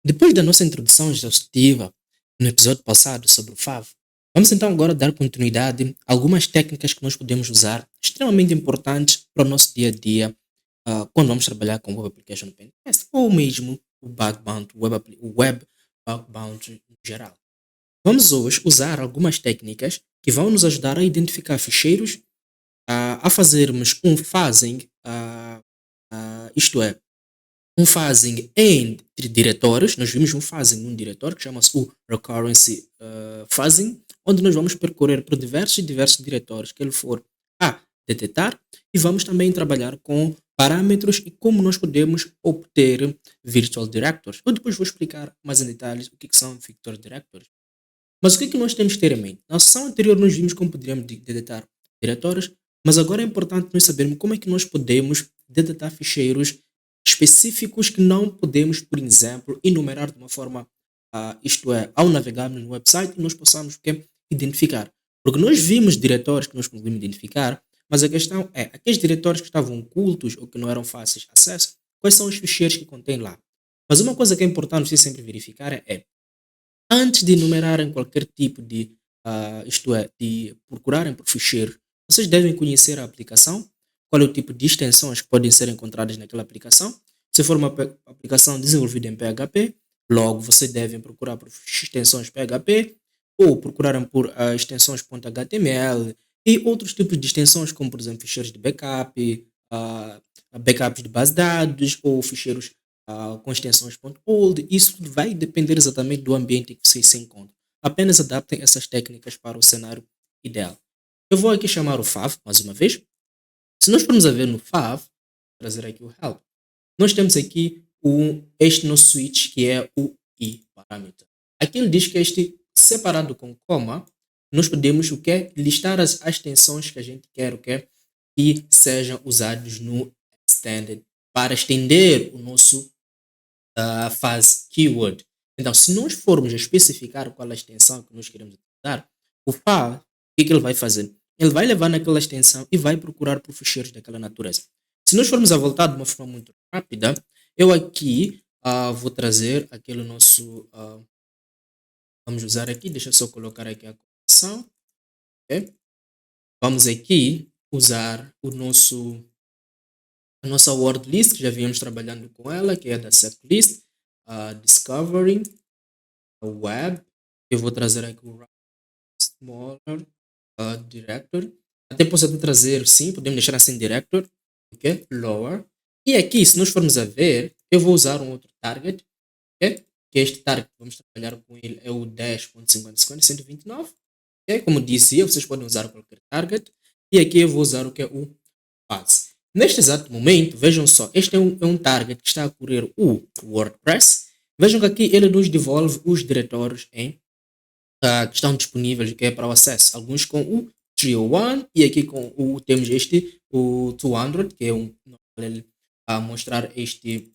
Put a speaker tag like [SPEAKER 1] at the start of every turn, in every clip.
[SPEAKER 1] Depois da nossa introdução exaustiva no episódio passado sobre o FAV, vamos então agora dar continuidade a algumas técnicas que nós podemos usar, extremamente importantes para o nosso dia a dia, quando vamos trabalhar com Web Application Pentest ou mesmo o Bug Bounty, o Web Bug Bounty em geral. Vamos hoje usar algumas técnicas que vão nos ajudar a identificar ficheiros, a fazermos um phasing, isto é, um phasing entre diretórios. Nós vimos um phasing num diretório que chama-se o Recurrency Phasing, onde nós vamos percorrer por diversos e diversos diretórios que ele for a detectar, e vamos também trabalhar com parâmetros e como nós podemos obter virtual directories. Eu depois vou explicar mais em detalhes o que são virtual directories. Mas o que nós temos que ter em mente? Na sessão anterior nós vimos como poderíamos detectar diretórios, mas agora é importante nós sabermos como é que nós podemos detectar ficheiros específicos que não podemos, por exemplo, enumerar de uma forma, isto é, ao navegarmos no website, nós possamos identificar. Porque nós vimos diretórios que nós conseguimos identificar, mas a questão é, aqueles diretórios que estavam ocultos ou que não eram fáceis de acesso, quais são os ficheiros que contém lá? Mas uma coisa que é importante você sempre verificar é antes de enumerarem qualquer tipo de, isto é, de procurarem por ficheiro, vocês devem conhecer a aplicação, qual é o tipo de extensões que podem ser encontradas naquela aplicação. Se for uma aplicação desenvolvida em PHP, logo você deve procurar por extensões PHP ou procurarem por extensões .html e outros tipos de extensões, como por exemplo ficheiros de backup, backups de base de dados ou ficheiros com extensões .old. Isso vai depender exatamente do ambiente em que vocês se encontram. Apenas adaptem essas técnicas para o cenário ideal. Eu vou aqui chamar o fav mais uma vez. Se nós formos a ver no fav, trazer aqui o help, nós temos aqui este nosso switch que é o i parâmetro. Aqui ele diz que este separado com coma, nós podemos o que listar as extensões que a gente quer o que sejam usados no extended para estender o nosso faz keyword. Então, se nós formos a especificar qual é a extensão que nós queremos utilizar, o file, o que ele vai fazer? Ele vai levar naquela extensão e vai procurar por ficheiros daquela natureza. Se nós formos a voltar de uma forma muito rápida, eu aqui vou trazer aquele nosso. Vamos usar aqui, deixa eu só colocar aqui a conexão. Okay? Vamos aqui usar a nossa word list, que já viemos trabalhando com ela, que é da setlist, discovering web. Eu vou trazer aqui o smaller director. Até posso até trazer, sim, podemos deixar assim director, ok? Lower. E aqui, se nós formos a ver, eu vou usar um outro target, ok? Que este target, vamos trabalhar com ele, é o 10.50.129. Okay? Como disse, vocês podem usar qualquer target. E aqui eu vou usar o que é o path. Neste exato momento, vejam só, este é um target que está a correr o WordPress. Vejam que aqui ele nos devolve os diretórios que estão disponíveis, que é para o acesso. Alguns com o 301 e aqui temos o 200, que é a mostrar este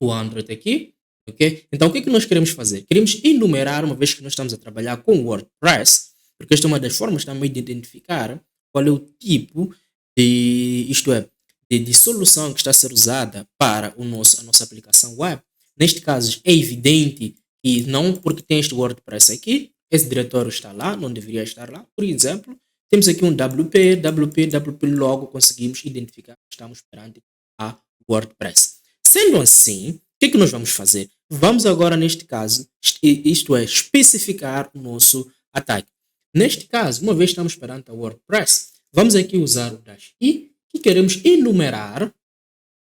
[SPEAKER 1] 200 aqui. Okay? Então, o que nós queremos fazer? Queremos enumerar, uma vez que nós estamos a trabalhar com o WordPress, porque esta é uma das formas também de identificar qual é o tipo isto é, de solução que está a ser usada para a nossa aplicação web. Neste caso, é evidente que não porque tem este WordPress aqui, esse diretório está lá, não deveria estar lá. Por exemplo, temos aqui um WP, logo conseguimos identificar que estamos perante a WordPress. Sendo assim, o que nós vamos fazer? Vamos agora, neste caso, isto é, especificar o nosso ataque. Neste caso, uma vez estamos perante a WordPress, vamos aqui usar o -i e queremos enumerar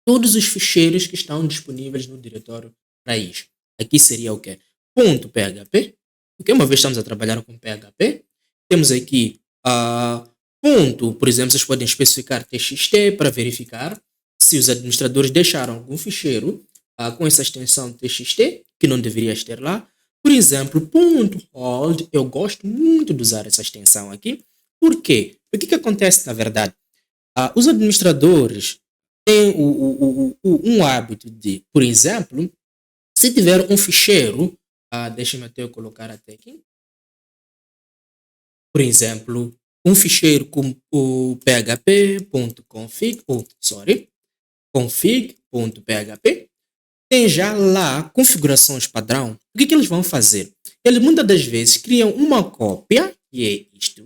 [SPEAKER 1] todos os ficheiros que estão disponíveis no diretório raiz. Aqui seria o quê? .php, okay? Uma vez estamos a trabalhar com PHP, temos aqui ponto, por exemplo, vocês podem especificar txt para verificar se os administradores deixaram algum ficheiro com essa extensão txt, que não deveria estar lá. Por exemplo, .hold, eu gosto muito de usar essa extensão aqui. Por quê? O que acontece na verdade? Os administradores têm um hábito de, por exemplo, se tiver um ficheiro, deixa-me até eu colocar até aqui, por exemplo, um ficheiro com o php.config, config.php, tem já lá configurações padrão, o que eles vão fazer? Eles muitas das vezes criam uma cópia, que é isto,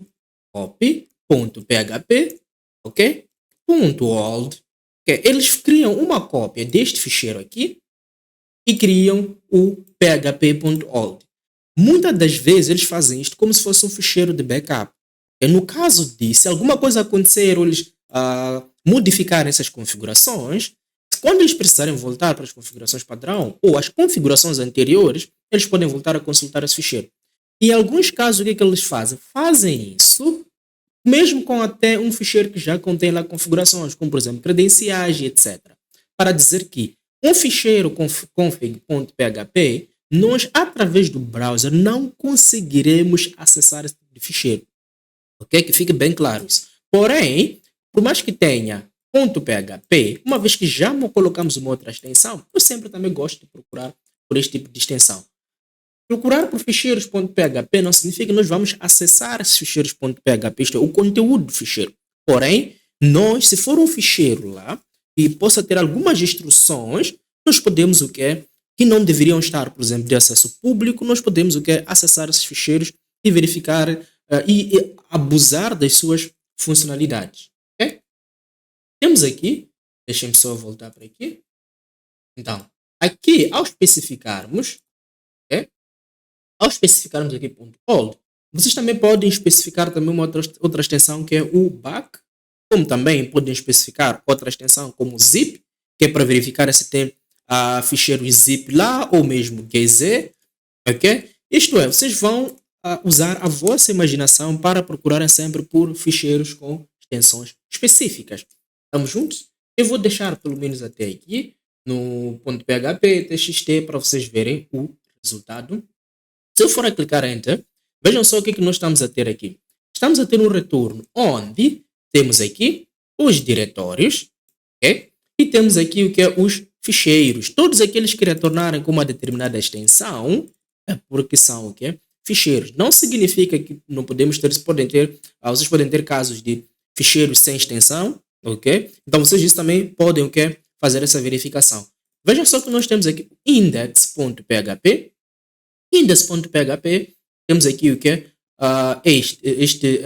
[SPEAKER 1] copy.php, ok? .old, ok? Eles criam uma cópia deste ficheiro aqui e criam o php.old. Muitas das vezes eles fazem isto como se fosse um ficheiro de backup. E no caso de, se alguma coisa acontecer ou eles modificarem essas configurações, quando eles precisarem voltar para as configurações padrão ou as configurações anteriores, eles podem voltar a consultar esse ficheiro. E em alguns casos, o que eles fazem? Fazem isso mesmo com até um ficheiro que já contém lá configurações, como por exemplo credenciais e etc. Para dizer que um ficheiro config.php, nós através do browser não conseguiremos acessar esse tipo de ficheiro. Ok? Que fique bem claro isso. Porém, por mais que tenha .php, uma vez que já colocamos uma outra extensão, eu sempre também gosto de procurar por este tipo de extensão. Procurar por ficheiros.php não significa que nós vamos acessar esses ficheiros.php, isto é, o conteúdo do ficheiro. Porém, nós, se for um ficheiro lá e possa ter algumas instruções, nós podemos o quê? Que não deveriam estar, por exemplo, de acesso público, nós podemos o quê? Acessar esses ficheiros e verificar e abusar das suas funcionalidades. Okay? Temos aqui, deixem-me só voltar para aqui. Então, aqui, ao especificarmos, okay? Ao especificarmos aqui .old, vocês também podem especificar também uma outra extensão que é o back, como também podem especificar outra extensão como zip, que é para verificar se tem ficheiro zip lá ou mesmo gz, ok? Isto é, vocês vão usar a vossa imaginação para procurarem sempre por ficheiros com extensões específicas. Estamos juntos? Eu vou deixar pelo menos até aqui no .php, txt para vocês verem o resultado. Se eu for a clicar Enter, vejam só o que nós estamos a ter aqui. Estamos a ter um retorno onde temos aqui os diretórios, ok? E temos aqui o que é os ficheiros. Todos aqueles que retornarem com uma determinada extensão é porque são o que? Ficheiros. Não significa que não podemos ter, vocês podem ter casos de ficheiros sem extensão, ok? Então vocês também podem o que? Fazer essa verificação. Vejam só que nós temos aqui index.php. Index.php, temos aqui o que? Este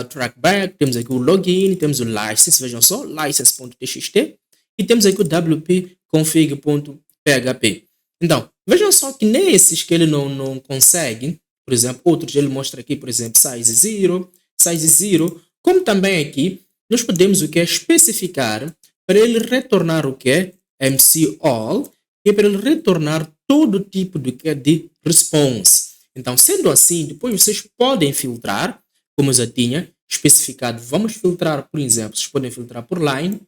[SPEAKER 1] trackback, temos aqui o login, temos o license, vejam só, license.txt, e temos aqui o wp-config.php. Então, vejam só que nesses que ele não consegue, por exemplo, outros ele mostra aqui, por exemplo, size 0, como também aqui, nós podemos o que? Especificar para ele retornar o que? MC all, e para ele retornar todo tipo de response. Então, sendo assim, depois vocês podem filtrar, como eu já tinha especificado. Vamos filtrar, por exemplo, vocês podem filtrar por line,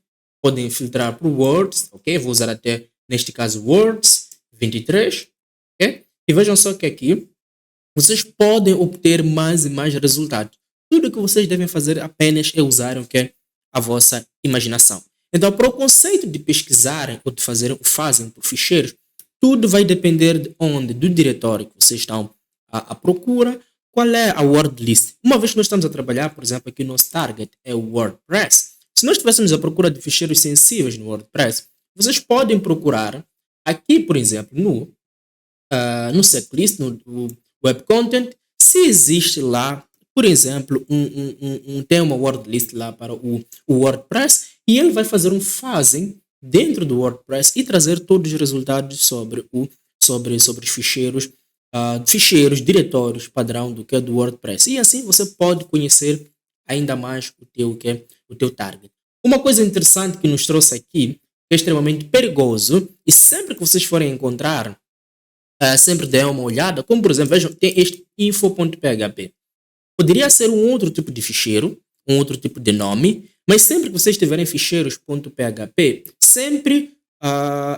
[SPEAKER 1] podem filtrar por words, ok? Vou usar até, neste caso, words 23, ok? E vejam só que aqui, vocês podem obter mais e mais resultados. Tudo que vocês devem fazer apenas é usar o que? A vossa imaginação. Então, para o conceito de pesquisarem ou de fazem por ficheiros, tudo vai depender de onde, do diretório que vocês estão à procura, qual é a word list. Uma vez que nós estamos a trabalhar, por exemplo, aqui o nosso target é o WordPress. Se nós estivéssemos à procura de ficheiros sensíveis no WordPress, vocês podem procurar aqui, por exemplo, no checklist, no web content, se existe lá, por exemplo, tem uma word list lá para o WordPress e ele vai fazer um phasing dentro do WordPress e trazer todos os resultados sobre os ficheiros, diretórios padrão do que é do WordPress. E assim você pode conhecer ainda mais o teu target. Uma coisa interessante que nos trouxe aqui, que é extremamente perigoso, e sempre que vocês forem encontrar, sempre dê uma olhada, como por exemplo, vejam, tem este info.php. Poderia ser um outro tipo de ficheiro, um outro tipo de nome, mas sempre que vocês tiverem ficheiros.php, sempre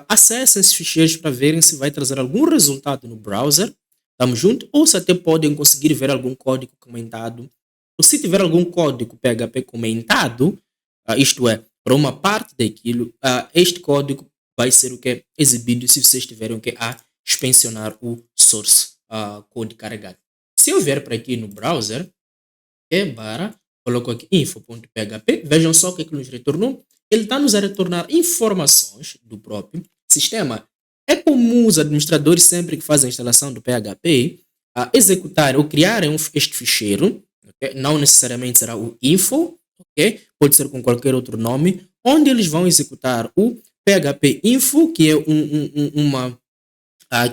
[SPEAKER 1] acessem esses ficheiros para verem se vai trazer algum resultado no browser. Estamos juntos? Ou se até podem conseguir ver algum código comentado. Ou se tiver algum código PHP comentado, isto é, para uma parte daquilo, este código vai ser o que é exibido se vocês tiverem o que a expansionar o source code carregado. Se eu vier para aqui no browser, coloco aqui info.php, vejam só o que nos retornou. Ele está nos a retornar informações do próprio sistema. É comum os administradores, sempre que fazem a instalação do PHP, executar ou criar este ficheiro, ok? Não necessariamente será o info, ok? Pode ser com qualquer outro nome, onde eles vão executar o PHP info, que é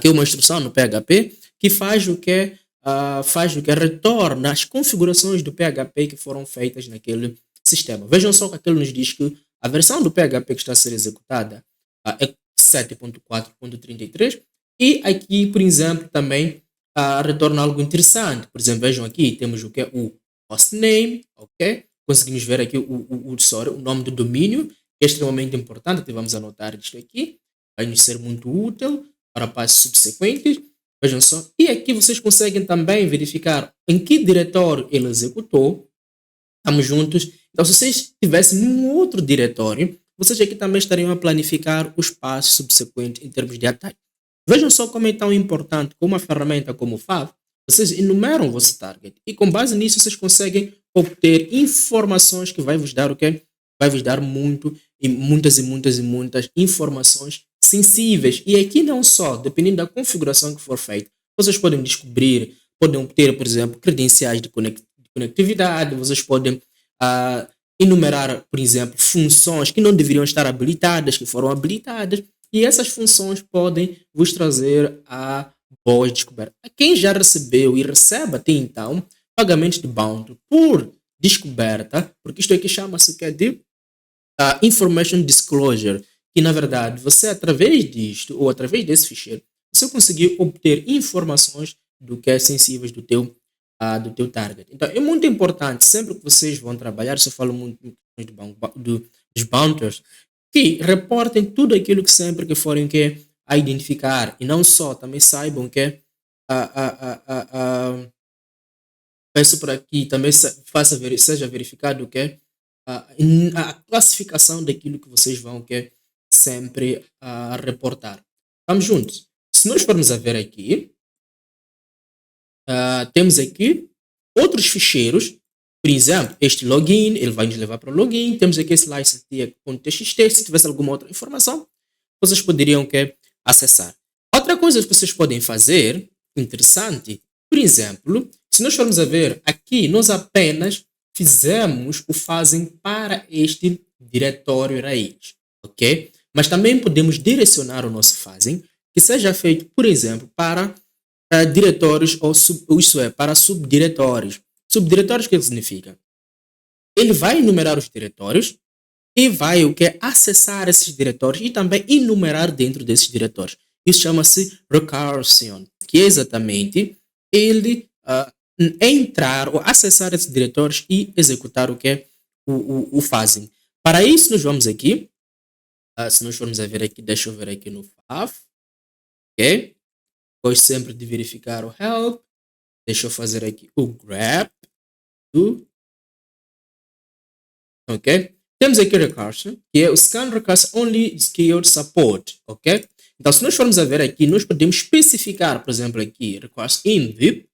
[SPEAKER 1] que é uma instrução no PHP, que faz o que retorna as configurações do PHP que foram feitas naquele sistema. Vejam só que aquilo nos diz que a versão do PHP que está a ser executada é 7.4.33 e aqui, por exemplo, também retorna algo interessante. Por exemplo, vejam aqui, temos o que é o hostname, ok? Conseguimos ver aqui o nome do domínio, que é extremamente importante, que vamos anotar isto aqui, vai nos ser muito útil para passos subsequentes. Vejam só. E aqui vocês conseguem também verificar em que diretório ele executou. Estamos juntos. Então, se vocês estivessem num outro diretório, vocês aqui também estariam a planificar os passos subsequentes em termos de ataque. Vejam só como é tão importante com uma ferramenta como o Fav, vocês enumeram o vosso target e com base nisso vocês conseguem obter informações que vai vos dar o quê? Vai vos dar muitas informações sensíveis. E aqui não só, dependendo da configuração que for feita, vocês podem descobrir, podem obter, por exemplo, credenciais de conectividade, vocês podem enumerar, por exemplo, funções que não deveriam estar habilitadas, que foram habilitadas, e essas funções podem vos trazer a boas descobertas. Quem já recebeu e recebe até então pagamentos de bounty por descoberta, porque isto aqui chama-se de information disclosure, que na verdade você através disto ou através desse ficheiro você conseguiu obter informações do que é sensíveis do teu target. Então é muito importante sempre que vocês vão trabalhar, se eu falo muito dos bounters, que reportem tudo aquilo que sempre que forem a identificar e não só, também saibam que peço para que também seja verificado que a classificação daquilo que vocês vão sempre reportar. Vamos juntos. Se nós formos a ver aqui, temos aqui outros ficheiros. Por exemplo, este login, ele vai nos levar para o login. Temos aqui esse license.txt. Se tivesse alguma outra informação, vocês poderiam acessar. Outra coisa que vocês podem fazer, interessante, por exemplo, se nós formos a ver aqui, nós apenas fizemos o fazem para este diretório raiz, ok? Mas também podemos direcionar o nosso fazem que seja feito, por exemplo, para diretórios ou para subdiretórios. Subdiretórios, o que significa? Ele vai enumerar os diretórios e vai acessar esses diretórios e também enumerar dentro desses diretórios. Isso chama-se recursion, que é exatamente ele entrar ou acessar esses diretórios e executar o fazem. Para isso, nós vamos aqui, se nós formos a ver aqui, deixa eu ver aqui no Fav, ok? Gosto sempre de verificar o help. Deixa eu fazer aqui o grep. Ok? Temos aqui o recursion, que é o scan recursion only skilled support, ok? Então, se nós formos a ver aqui, nós podemos especificar, por exemplo, aqui, recursion in VIP,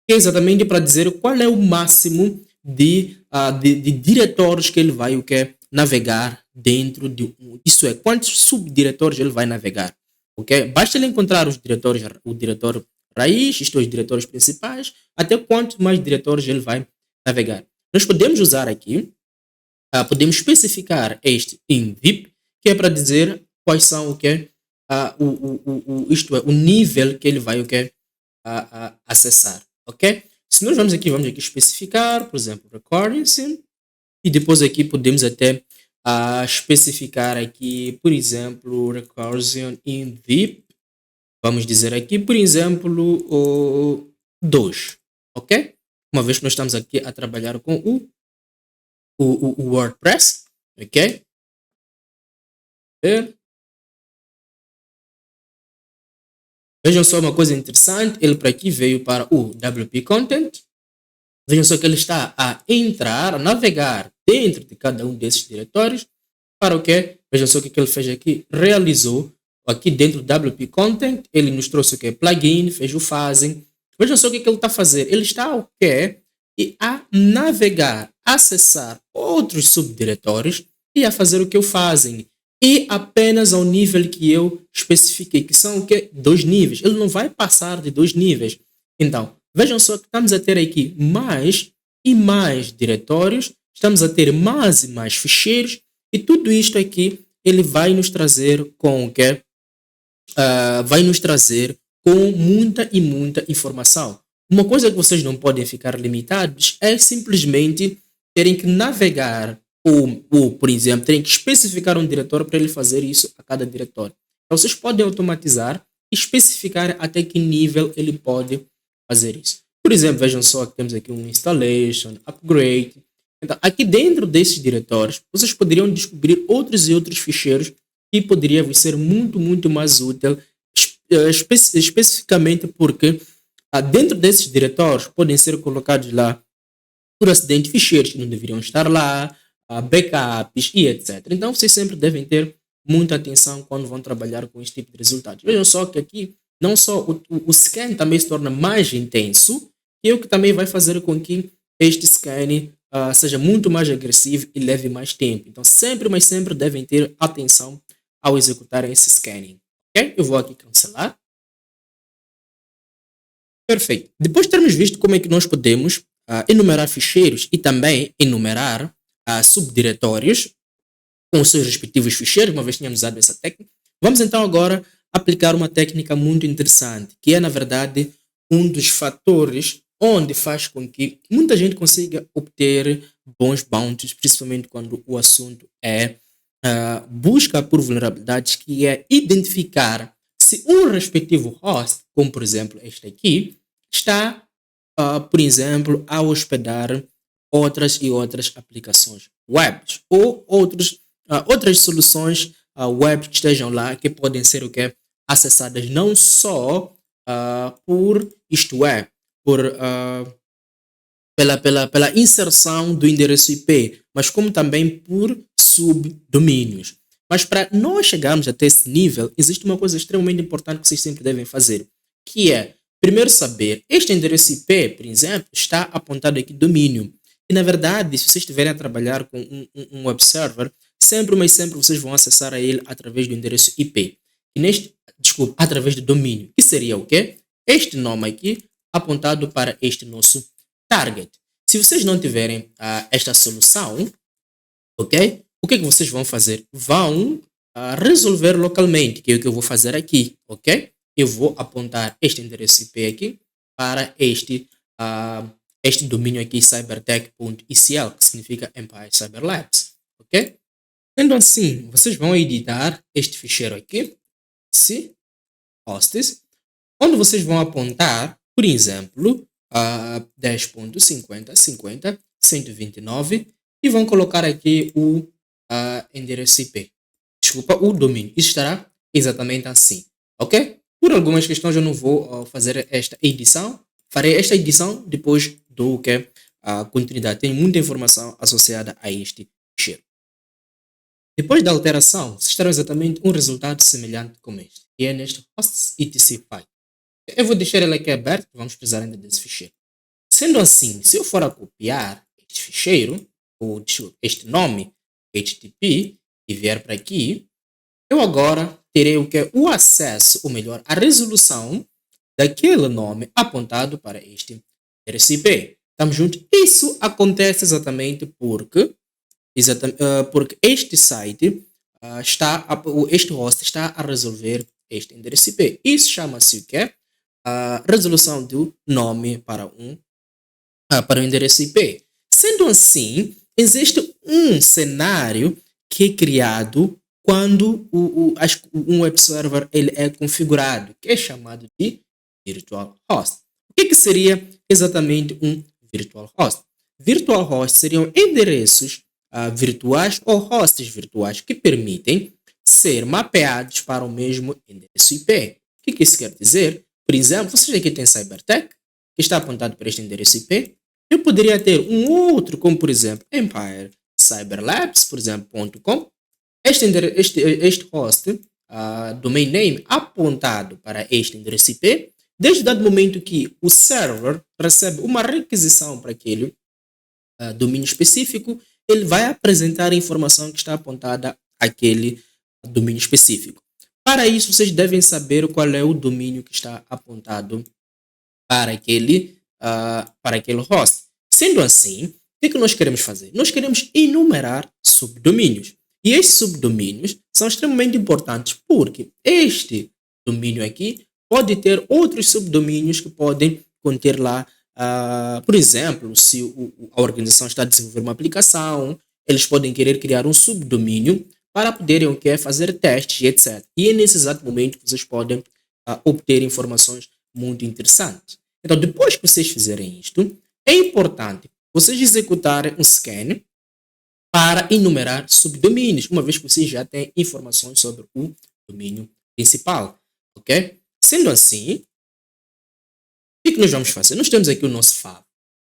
[SPEAKER 1] que é exatamente para dizer qual é o máximo de diretórios que ele vai navegar dentro de isso é, quantos subdiretórios ele vai navegar, ok? Basta ele encontrar os diretórios, o diretório raiz, isto é, os diretórios principais, até quantos mais diretórios ele vai navegar. Nós podemos usar aqui, podemos especificar este em VIP, que é para dizer quais são isto é, o nível que ele vai acessar, ok? Se nós vamos aqui especificar, por exemplo, recurrency, e depois aqui podemos até especificar aqui, por exemplo, recursion in VIP, vamos dizer aqui, por exemplo, 2, ok? Uma vez que nós estamos aqui a trabalhar com o WordPress, ok? Vejam só uma coisa interessante, ele para aqui veio para o WP Content. Vejam só que ele está a entrar, a navegar dentro de cada um desses diretórios para o quê? Vejam só o que ele fez aqui, realizou aqui dentro do WP Content, ele nos trouxe o que? Plugin, fez o fazem. Vejam só o que ele está a fazer, ele está o quê? E a navegar, acessar outros subdiretórios e a fazer o que o fazem. e apenas ao nível que eu especifiquei, que são o quê? 2 níveis. Ele não vai passar de 2 níveis. Então, vejam só que estamos a ter aqui mais e mais diretórios, estamos a ter mais e mais ficheiros, e tudo isto aqui ele vai nos trazer com o quê? Vai nos trazer com muita e muita informação. Uma coisa que vocês não podem ficar limitados é simplesmente terem que navegar ou, por exemplo, terem que especificar um diretório para ele fazer isso a cada diretório. Então, vocês podem automatizar e especificar até que nível ele pode fazer isso. Por exemplo, vejam só que temos aqui um installation, upgrade. Então, aqui dentro desses diretórios, vocês poderiam descobrir outros e outros ficheiros que poderia vos ser muito, muito mais útil, especificamente porque dentro desses diretórios podem ser colocados lá, por acidente, ficheiros que não deveriam estar lá, backups e etc. Então, vocês sempre devem ter muita atenção quando vão trabalhar com este tipo de resultados. Vejam só que aqui, não só o scan também se torna mais intenso, e o que também vai fazer com que este scan seja muito mais agressivo e leve mais tempo. Então, sempre, mas sempre devem ter atenção ao executar esse scanning. Ok? Eu vou aqui cancelar. Perfeito. Depois de termos visto como é que nós podemos enumerar ficheiros e também enumerar subdiretórios com os seus respectivos ficheiros, uma vez que tínhamos usado essa técnica, vamos então agora aplicar uma técnica muito interessante, que é, na verdade, um dos fatores onde faz com que muita gente consiga obter bons bounties, principalmente quando o assunto é busca por vulnerabilidades, que é identificar se um respectivo host, como por exemplo este aqui, está, por exemplo, a hospedar outras e outras aplicações web ou outras soluções web que estejam lá, que podem ser o que acessadas não só por isto é, pela inserção do endereço IP, mas como também por subdomínios. Mas para nós chegarmos até esse nível, existe uma coisa extremamente importante que vocês sempre devem fazer, que é, primeiro, saber, este endereço IP, por exemplo, está apontado aqui domínio. E, na verdade, se vocês estiverem a trabalhar com um web server, sempre, mas sempre vocês vão acessar a ele através do endereço IP. E desculpa, através do domínio, que seria o quê? Este nome aqui, apontado para este nosso target. Se vocês não tiverem esta solução, ok? O que é que vocês vão fazer? Vão resolver localmente, que é o que eu vou fazer aqui, ok? Eu vou apontar este endereço IP aqui para este domínio aqui, cybertech.ecl, que significa Empire Cyber Labs, ok? Sendo assim, vocês vão editar este ficheiro aqui, esse hosts, onde vocês vão apontar, por exemplo, 10.50.50.129 e vão colocar aqui o endereço IP. Desculpa, o domínio. Isso estará exatamente assim, ok? Por algumas questões eu não vou fazer esta edição. Farei esta edição depois do que a continuidade. Tem muita informação associada a este ficheiro. Depois da alteração, vocês terão exatamente um resultado semelhante como este, que é neste hosts etc file. Eu vou deixar ele aqui aberto, vamos precisar ainda desse ficheiro. Sendo assim, se eu for a copiar este ficheiro, ou este nome, HTTP, e vier para aqui, eu agora terei o que é o acesso, ou melhor, a resolução daquele nome apontado para este RCP. Estamos juntos? Isso acontece exatamente porque este site este host está a resolver este endereço IP. Isso chama-se o quê? A resolução do nome para o endereço IP. Sendo assim, existe um cenário que é criado quando um web server ele é configurado, que é chamado de virtual host. O que seria exatamente um virtual host? Virtual hosts seriam endereços virtuais ou hosts virtuais que permitem ser mapeados para o mesmo endereço IP. O que isso quer dizer? Por exemplo, vocês aqui têm Cybertech, que está apontado para este endereço IP. Eu poderia ter um outro, como por exemplo, Empire Cyberlabs, por exemplo, .com. Este host, domain name, apontado para este endereço IP. Desde o dado momento que o server recebe uma requisição para aquele domínio específico, ele vai apresentar a informação que está apontada àquele domínio específico. Para isso, vocês devem saber qual é o domínio que está apontado para aquele host. Sendo assim, o que nós queremos fazer? Nós queremos enumerar subdomínios. E estes subdomínios são extremamente importantes porque este domínio aqui pode ter outros subdomínios que podem conter lá, por exemplo, se a organização está a desenvolver uma aplicação, eles podem querer criar um subdomínio para poderem o quê? Fazer testes e etc. E é nesse exato momento que vocês podem obter informações muito interessantes. Então, depois que vocês fizerem isto, é importante vocês executarem um scan para enumerar subdomínios, uma vez que vocês já têm informações sobre o domínio principal, ok? Sendo assim, o que nós vamos fazer? Nós temos aqui o nosso fav.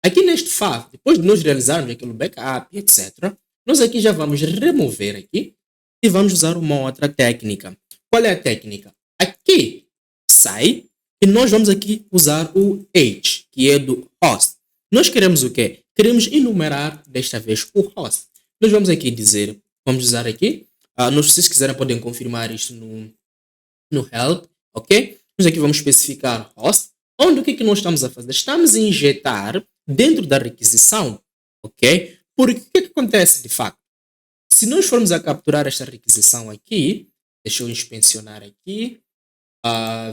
[SPEAKER 1] Aqui neste fav, depois de nós realizarmos aquele backup, etc., nós aqui já vamos remover aqui e vamos usar uma outra técnica. Qual é a técnica? Aqui sai e nós vamos aqui usar o h, que é do host. Nós queremos o quê? Queremos enumerar desta vez o host. Nós vamos aqui dizer, vamos usar aqui, se vocês quiserem podem confirmar isto no help, ok? Nós aqui vamos especificar host, onde o que nós estamos a fazer? Estamos a injetar dentro da requisição, ok? Porque o que acontece de facto? Se nós formos a capturar esta requisição aqui, deixa eu inspecionar aqui,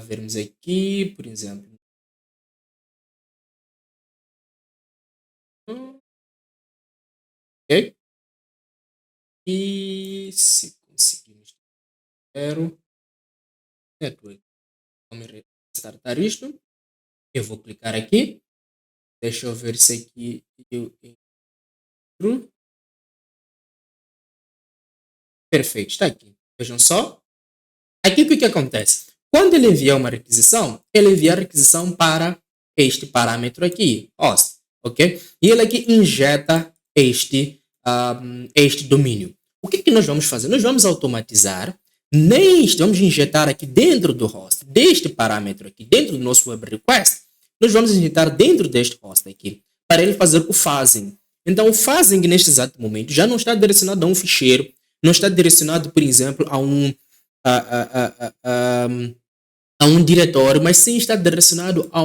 [SPEAKER 1] vermos aqui, por exemplo. Ok? E se conseguimos zero, network. Vamos restartar isto. Eu vou clicar aqui. Deixa eu ver se aqui eu entro. Perfeito, está aqui. Vejam só. Aqui o que acontece? Quando ele enviar uma requisição, ele envia a requisição para este parâmetro aqui, host, ok? E ele aqui injeta este domínio. O que nós vamos fazer? Nós vamos automatizar, vamos injetar aqui dentro do host, deste parâmetro aqui, dentro do nosso web request, nós vamos injetar dentro deste host aqui, para ele fazer o phasing. Então, o phasing neste exato momento já não está direcionado a um ficheiro, não está direcionado, por exemplo, a um diretório, mas sim está direcionado a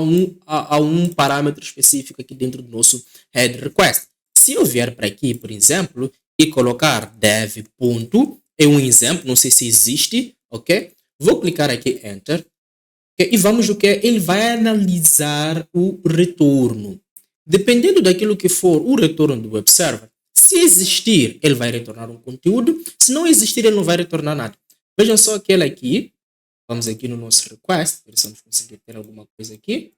[SPEAKER 1] um parâmetro específico aqui dentro do nosso head request. Se eu vier para aqui, por exemplo, e colocar dev ponto, é um exemplo, não sei se existe, ok? Vou clicar aqui enter, okay? E vamos o que? Ele vai analisar o retorno. Dependendo daquilo que for o retorno do web server, se existir, ele vai retornar um conteúdo, se não existir, ele não vai retornar nada. Vejam só aquele aqui. Vamos aqui no nosso request, ver se vamos conseguir ter alguma coisa aqui.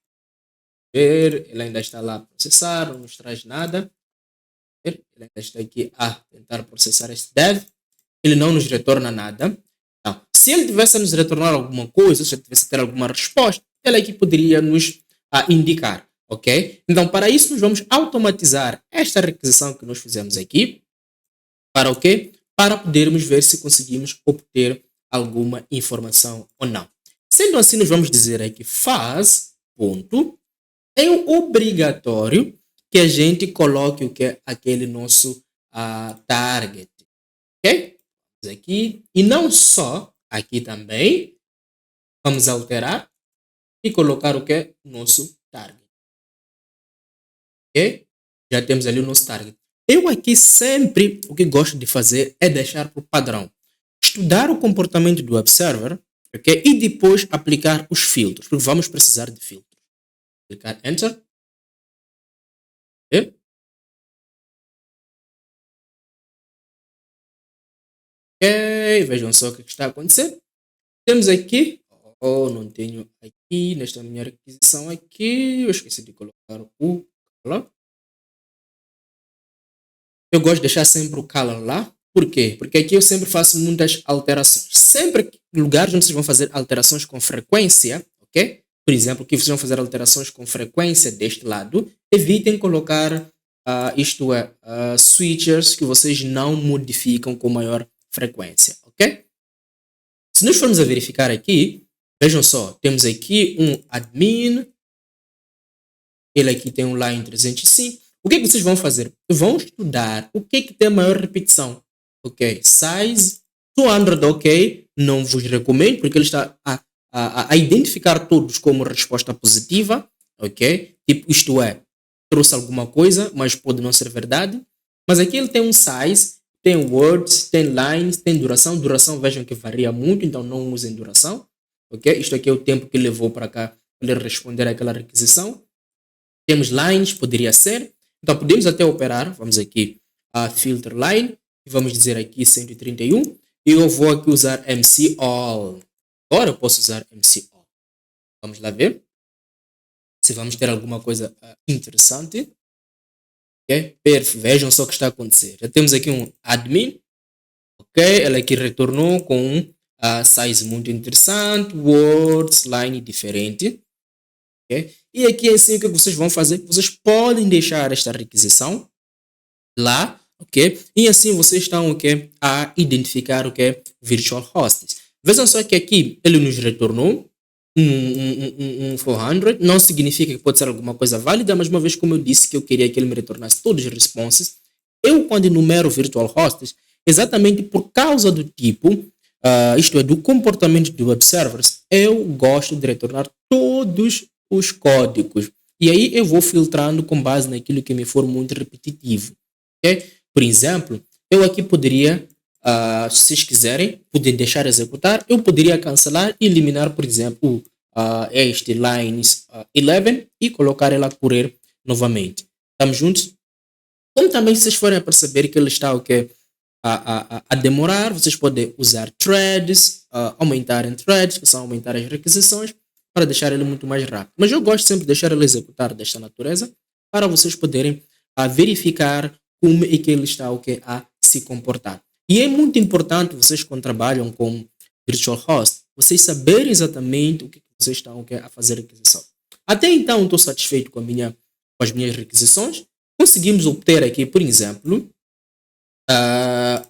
[SPEAKER 1] Ele ainda está lá a processar, não nos traz nada. Ele ainda está aqui a tentar processar este dev. Ele não nos retorna nada. Então, se ele tivesse a nos retornar alguma coisa, se ele tivesse a ter alguma resposta, ele aqui poderia nos indicar, ok? Então, para isso, nós vamos automatizar esta requisição que nós fizemos aqui. Para o quê? Para podermos ver se conseguimos obter alguma informação ou não. Sendo assim, nós vamos dizer aqui faz, ponto, é obrigatório que a gente coloque o que é aquele nosso target, ok? Vamos aqui, e não só, aqui também, vamos alterar e colocar o que é o nosso target, ok? Já temos ali o nosso target. Eu aqui sempre, o que gosto de fazer é deixar por padrão. Estudar o comportamento do web server, ok? E depois aplicar os filtros, porque vamos precisar de filtros. Clicar Enter. Ok? Ok, vejam só o que está acontecendo. Temos aqui, não tenho aqui, nesta minha requisição aqui, eu esqueci de colocar o color. Eu gosto de deixar sempre o color lá. Por quê? Porque aqui eu sempre faço muitas alterações. Sempre lugares onde vocês vão fazer alterações com frequência, ok? Por exemplo, que vocês vão fazer alterações com frequência deste lado, evitem colocar, switchers que vocês não modificam com maior frequência, ok? Se nós formos a verificar aqui, vejam só, temos aqui um admin, ele aqui tem um line 305. O que vocês vão fazer? Vão estudar o que tem maior repetição. Ok, size 200, ok, não vos recomendo, porque ele está a identificar todos como resposta positiva, ok? Tipo, isto é, trouxe alguma coisa, mas pode não ser verdade. Mas aqui ele tem um size, tem words, tem lines, tem duração. Duração, vejam que varia muito, então não usem duração, ok? Isto aqui é o tempo que levou para cá para ele responder àquela requisição. Temos lines, poderia ser. Então podemos até operar, vamos aqui a filter line, e vamos dizer aqui 131, e eu vou aqui usar MC All. Agora eu posso usar MC All. Vamos lá ver se vamos ter alguma coisa interessante. Ok? Vejam só o que está a acontecer. Já temos aqui um admin. Ok? Ela aqui retornou com um size muito interessante, words, line diferente. Okay? E aqui assim o que vocês vão fazer? Vocês podem deixar esta requisição lá, ok? E assim vocês estão okay, a identificar o okay, virtual hosts. Vejam só que aqui ele nos retornou um 400, não significa que pode ser alguma coisa válida, mas uma vez como eu disse que eu queria que ele me retornasse todos os responses, eu quando enumero virtual hosts, exatamente por causa do tipo, isto é, do comportamento do web servers, eu gosto de retornar todos os códigos. E aí eu vou filtrando com base naquilo que me for muito repetitivo. Okay? Por exemplo, eu aqui poderia, se vocês quiserem, podem deixar executar, eu poderia cancelar e eliminar, por exemplo, este lines 11 e colocar ela a correr novamente. Estamos juntos? Como também vocês forem a perceber que ele está okay, a demorar, vocês podem usar threads, aumentar em threads, que são aumentar as requisições, para deixar ele muito mais rápido. Mas eu gosto sempre de deixar ele executar desta natureza, para vocês poderem verificar como é que ele está okay, a se comportar. E é muito importante vocês quando trabalham com virtual host, vocês saberem exatamente o que vocês estão okay, a fazer requisição. Até então estou satisfeito com as minhas requisições. Conseguimos obter aqui, por exemplo,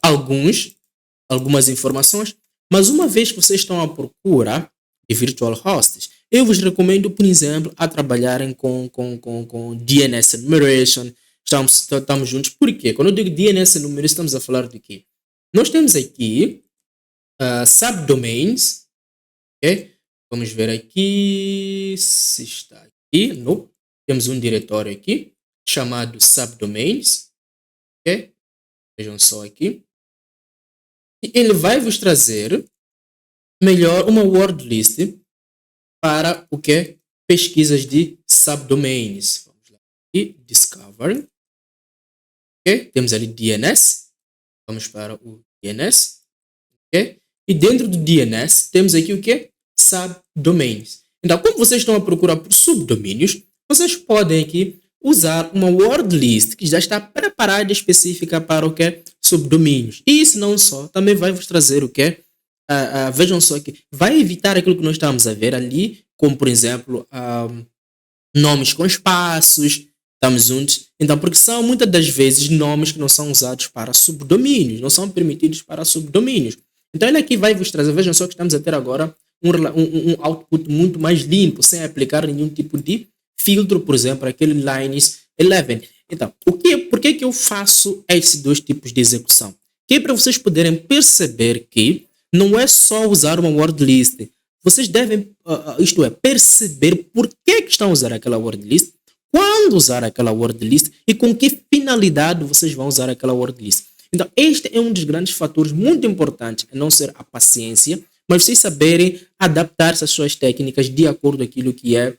[SPEAKER 1] algumas informações, mas uma vez que vocês estão à procura de virtual hosts, eu vos recomendo, por exemplo, a trabalharem com DNS enumeration. Estamos juntos. Por quê? Quando eu digo DNS enumeration, estamos a falar de quê? Nós temos aqui subdomains, ok? Vamos ver aqui se está aqui. Não. Temos um diretório aqui chamado subdomains, ok? Vejam só aqui. E ele vai vos trazer melhor uma word list para o que? Pesquisas de subdomains. Vamos lá aqui, discover. Ok? Temos ali DNS. Vamos para o DNS. Ok? E dentro do DNS temos aqui o que? Subdomains. Então, como vocês estão a procurar por subdomínios, vocês podem aqui usar uma word list que já está preparada específica para o que? Subdomínios. E isso não só, também vai vos trazer o que? Vejam só aqui, vai evitar aquilo que nós estamos a ver ali, como por exemplo, nomes com espaços, estamos juntos. Então, porque são muitas das vezes nomes que não são usados para subdomínios, não são permitidos para subdomínios. Então, ele aqui vai vos trazer, vejam só que estamos a ter agora um output muito mais limpo, sem aplicar nenhum tipo de filtro, por exemplo, aquele lines 11. Então, por que eu faço esses dois tipos de execução? Que é para vocês poderem perceber que não é só usar uma word list. Vocês devem, isto é, perceber por que estão a usar aquela word list, quando usar aquela word list e com que finalidade vocês vão usar aquela word list. Então, este é um dos grandes fatores muito importantes, a não ser a paciência, mas vocês saberem adaptar-se às suas técnicas de acordo com aquilo que é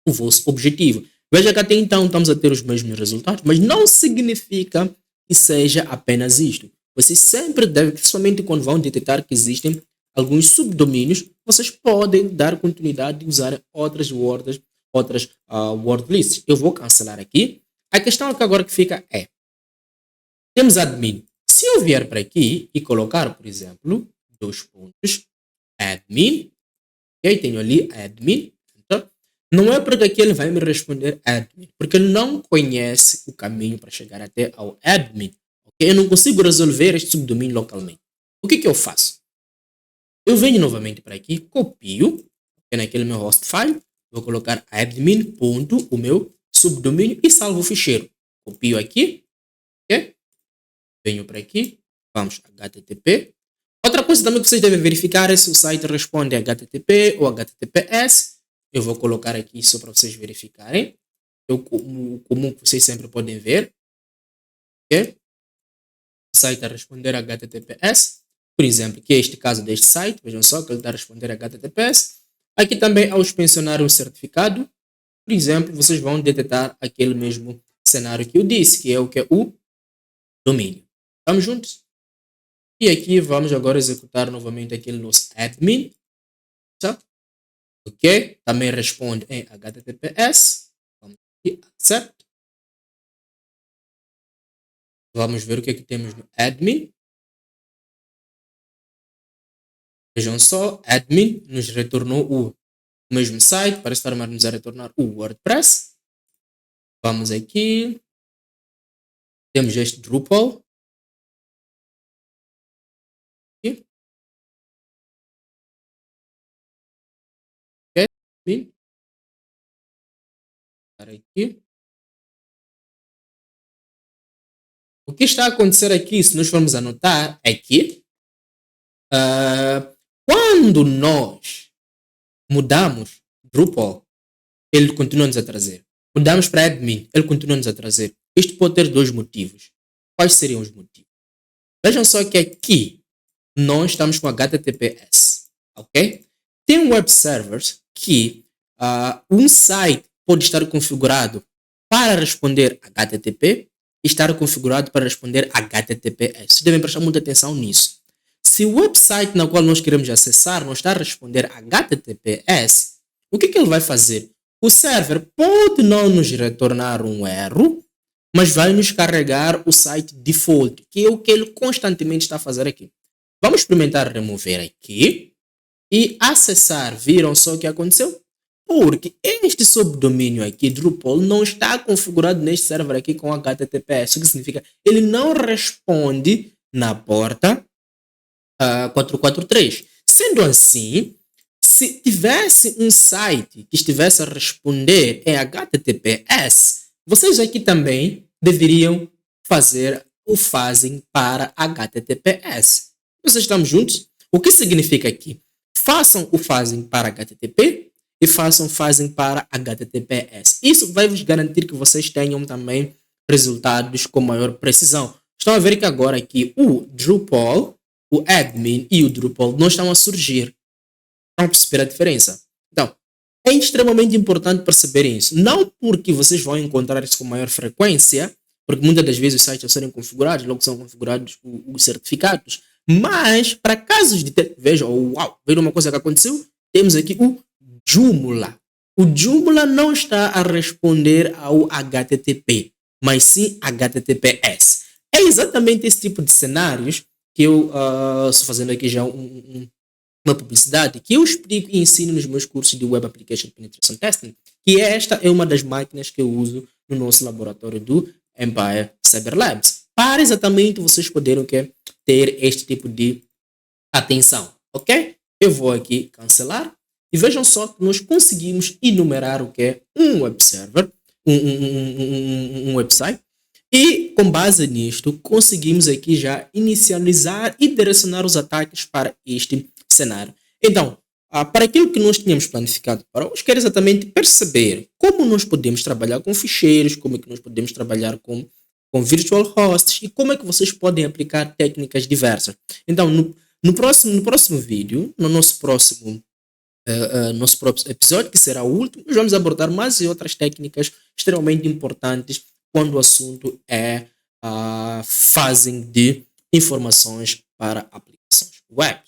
[SPEAKER 1] o vosso objetivo. Veja que até então estamos a ter os mesmos resultados, mas não significa que seja apenas isto. Vocês sempre devem, principalmente quando vão detectar que existem alguns subdomínios, vocês podem dar continuidade e usar outras word lists. Eu vou cancelar aqui. A questão aqui agora que fica é, temos admin. Se eu vier para aqui e colocar, por exemplo, dois pontos, admin, e aí tenho ali admin, então, não é porque aqui ele vai me responder admin, porque ele não conhece o caminho para chegar até ao admin. Okay? Eu não consigo resolver este subdomínio localmente. O que eu faço? Eu venho novamente para aqui, copio, naquele meu host file, vou colocar admin ponto, o meu subdomínio e salvo o ficheiro. Copio aqui, ok? Venho para aqui, vamos http, Outra coisa também que vocês devem verificar é se o site responde HTTP ou HTTPS. Eu vou colocar aqui só para vocês verificarem. Como vocês sempre podem ver, ok? O site a responder HTTPS. Por exemplo, que é este caso deste site. Vejam só que ele está a responder HTTPS. Aqui também, ao inspecionar o certificado, por exemplo, vocês vão detectar aquele mesmo cenário que eu disse, que é o que é o domínio. Estamos juntos? E aqui vamos agora executar novamente aquele nosso admin. Tá? Ok? Também responde em HTTPS. Vamos aqui, accept. Vamos ver o que é que temos no admin. Vejam só, admin nos retornou o mesmo site, para estarmos a retornar o WordPress. Vamos aqui. Temos este Drupal. Aqui. Ok? Aqui. O que está a acontecer aqui, se nós formos anotar, é que quando nós mudamos Drupal, ele continua-nos a trazer. Mudamos para admin, ele continua-nos a trazer. Isto pode ter dois motivos. Quais seriam os motivos? Vejam só que aqui nós estamos com HTTPS, ok? Tem web servers que um site pode estar configurado para responder HTTP e estar configurado para responder HTTPS. Vocês devem prestar muita atenção nisso. Se o website na qual nós queremos acessar não está a responder HTTPS, o que ele vai fazer? O server pode não nos retornar um erro, mas vai nos carregar o site default, que é o que ele constantemente está a fazer aqui. Vamos experimentar remover aqui e acessar. Viram só o que aconteceu? Porque este subdomínio aqui, Drupal, não está configurado neste server aqui com HTTPS. O que significa? Ele não responde na porta 443. Sendo assim, se tivesse um site que estivesse a responder em HTTPS, vocês aqui também deveriam fazer o fazem para HTTPS. Nós estamos juntos? O que significa aqui? Façam o fazem para HTTP e façam o fazem para HTTPS. Isso vai vos garantir que vocês tenham também resultados com maior precisão. Estão a ver que agora aqui o Drupal, o admin e o Drupal não estão a surgir. Estão a perceber a diferença? Então, é extremamente importante perceberem isso. Não porque vocês vão encontrar isso com maior frequência, porque muitas das vezes os sites ao serem configurados, logo são configurados os certificados, mas para casos de... Vejam, uau, viram uma coisa que aconteceu? Temos aqui o Joomla. O Joomla não está a responder ao HTTP, mas sim HTTPS. É exatamente esse tipo de cenários que eu estou fazendo aqui já uma publicidade que eu explico e ensino nos meus cursos de Web Application Penetration Testing, que esta é uma das máquinas que eu uso no nosso laboratório do Empire Cyber Labs, para exatamente vocês poderem ter este tipo de atenção, ok? Eu vou aqui cancelar e vejam só que nós conseguimos enumerar o que é um web server, um website, e com base nisto conseguimos aqui já inicializar e direcionar os ataques para este cenário. Então, para aquilo que nós tínhamos planificado para hoje, quero exatamente perceber como nós podemos trabalhar com ficheiros, como é que nós podemos trabalhar com virtual hosts e como é que vocês podem aplicar técnicas diversas. Então, no próximo vídeo, no nosso próximo episódio, que será o último, nós vamos abordar mais e outras técnicas extremamente importantes quando o assunto é a fase de informações para aplicações web.